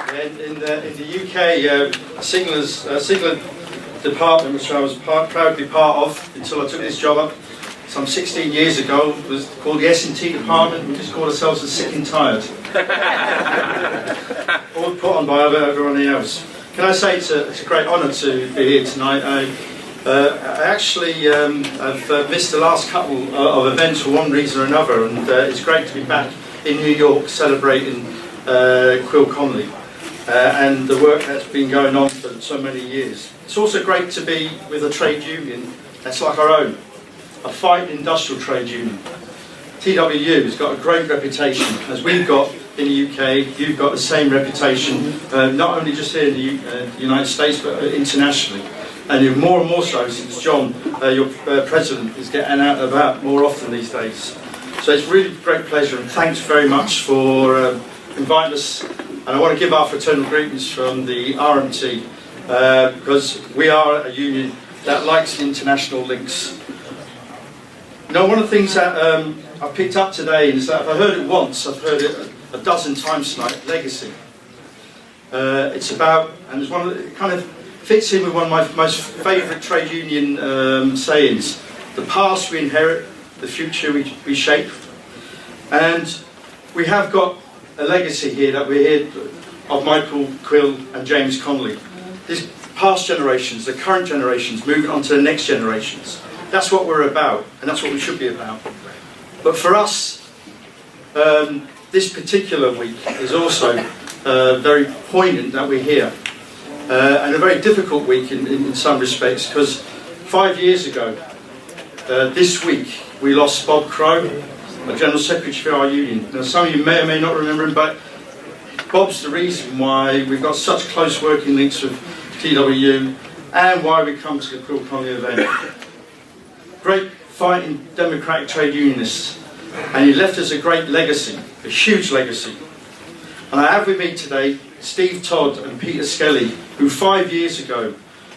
In the UK, Sigler department, which I was proudly part of until I took this job up some 16 years ago, was called the S&T department. We just called ourselves the sick and tired. All put on by everyone else. Can I say it's a great honour to be here tonight. I actually have missed the last couple of events for one reason or another, and it's great to be back in New York celebrating Quill Conley and the work that's been going on for so many years. It's also great to be with a trade union that's like our own, a fighting industrial trade union. TWU has got a great reputation, as we've got in the UK. You've got the same reputation, not only just here in the United States, but internationally. And even more and more so since John, your president, is getting out and about more often these days. So it's really a great pleasure, and thanks very much for inviting us. And I want to give our fraternal greetings from the RMT, because we are a union that likes the international links. You know, one of the things that I picked up today is that if I heard it once, I've heard it a dozen times tonight: legacy. It's about, and it's it kind of fits in with one of my most favourite trade union sayings: the past we inherit, the future we shape. And we have got a legacy here that we're here of Michael, Quill and James Conley. These past generations, the current generations, moving on to the next generations. That's what we're about, and that's what we should be about. But for us, this particular week is also very poignant that we're here. And a very difficult week in some respects, because 5 years ago, this week, we lost Bob Crow, a General Secretary for our union. Now, some of you may or may not remember him, but Bob's the reason why we've got such close working links with TWU and why we come to the Quill Conley event. Great fighting democratic trade unionist, and he left us a great legacy, a huge legacy. And I have with me today Steve Todd and Peter Skelly, who 5 years ago,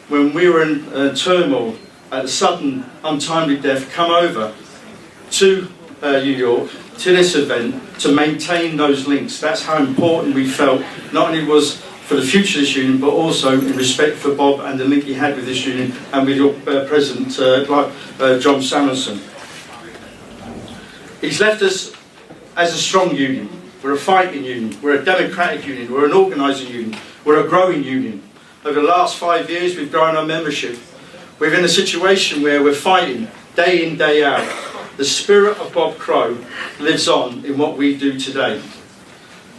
when we were in turmoil at a sudden untimely death, come over to New York to this event to maintain those links. That's how important we felt, not only was for the future of this union, but also in respect for Bob and the link he had with this union and with your president, John Samuelson. He's left us as a strong union. We're a fighting union, we're a democratic union, we're an organising union, we're a growing union. Over the last 5 years we've grown our membership. We're in a situation where we're fighting day in, day out. The spirit of Bob Crow lives on in what we do today.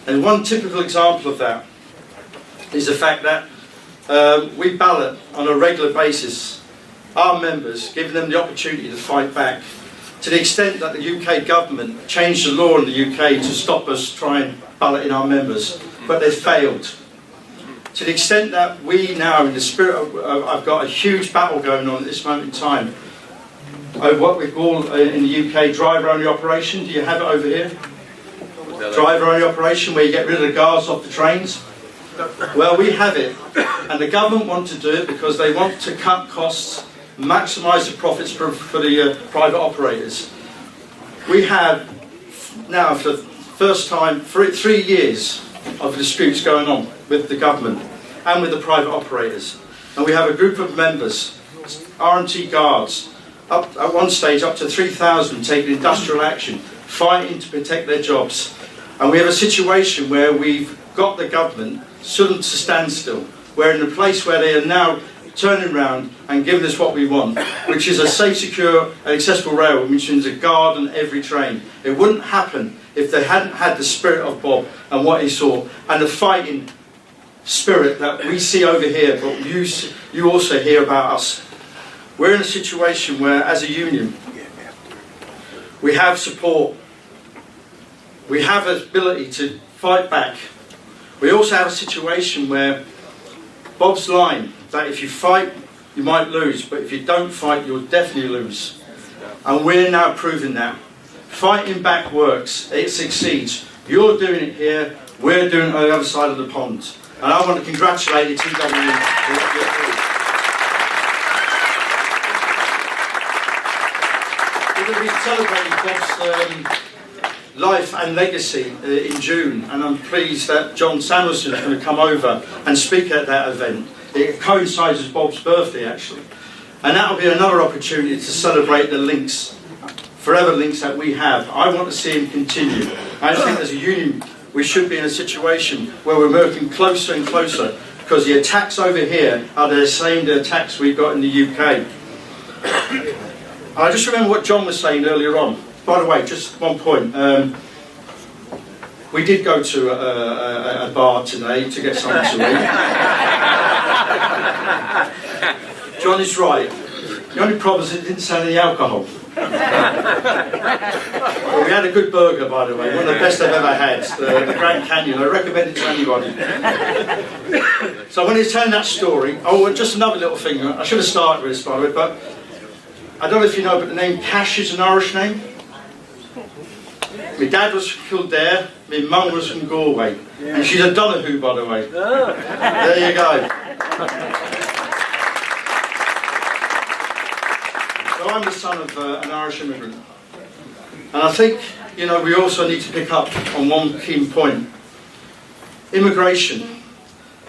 And one typical example of that is the fact that we ballot on a regular basis our members, giving them the opportunity to fight back, to the extent that the UK government changed the law in the UK to stop us trying balloting our members, but they failed. To the extent that we now, in the spirit of, I've got a huge battle going on at this moment in time, over what we call in the UK driver-only operation. Do you have it over here? Driver-only operation, where you get rid of the guards off the trains. Well, we have it, and the government want to do it because they want to cut costs, maximise the profits for the private operators. We have now, for the first time, 3 years of disputes going on with the government and with the private operators. And we have a group of members, RMT guards, up at one stage up to 3,000 taking industrial action, fighting to protect their jobs. And we have a situation where we've got the government stood to standstill. We're in a place where they are now turning around and giving us what we want, which is a safe, secure and accessible railway, which means a guard on every train. It wouldn't happen if they hadn't had the spirit of Bob and what he saw, and the fighting spirit that we see over here, but you also hear about us. We're in a situation where, as a union, we have support, we have the ability to fight back. We also have a situation where Bob's line, that if you fight, you might lose, but if you don't fight, you'll definitely lose. And we're now proving that. Fighting back works, it succeeds. You're doing it here, we're doing it on the other side of the pond. And I want to congratulate the TWU for what you're doing. We're going to be celebrating Bob's life and legacy in June, and I'm pleased that John Samuelson is going to come over and speak at that event. It coincides with Bob's birthday, actually. And that'll be another opportunity to celebrate the links, forever links that we have. I want to see him continue. I think as a union, we should be in a situation where we're working closer and closer, because the attacks over here are the same attacks we've got in the UK. I just remember what John was saying earlier on. By the way, just one point. We did go to a bar today to get something to eat. John is right. The only problem is it didn't sell any alcohol. Well, we had a good burger, by the way, one of the best I've ever had, the Grand Canyon. I recommend it to anybody. So when he's telling that story, oh, and just another little thing, I should have started with this, by the way, but I don't know if you know, but the name Cash is an Irish name. My dad was from Kildare, my mum was from Galway, and she's a Donahue, by the way. There you go. So I'm the son of an Irish immigrant. And I think, you know, we also need to pick up on one key point. Immigration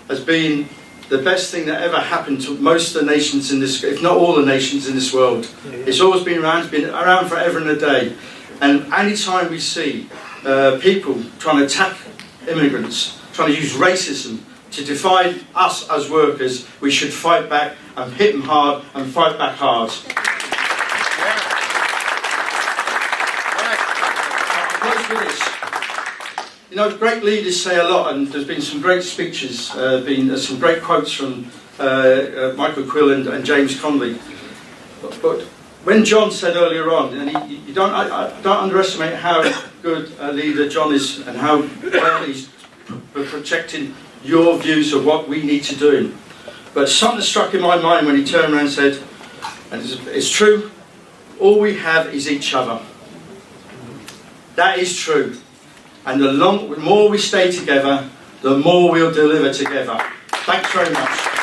has been the best thing that ever happened to most of the nations in this, if not all the nations in this world. It's always been around, it's been around forever and a day. And any time we see people trying to attack immigrants, trying to use racism to divide us as workers, we should fight back and hit them hard and fight back hard. You know, great leaders say a lot, and there's been some great speeches, some great quotes from Michael Quill and James Connolly. But when John said earlier on, and you don't underestimate how good a leader John is and how well he's projecting your views of what we need to do. But something struck in my mind when he turned around and said, and it's true, all we have is each other. That is true. And the more we stay together, the more we'll deliver together. Thanks very much.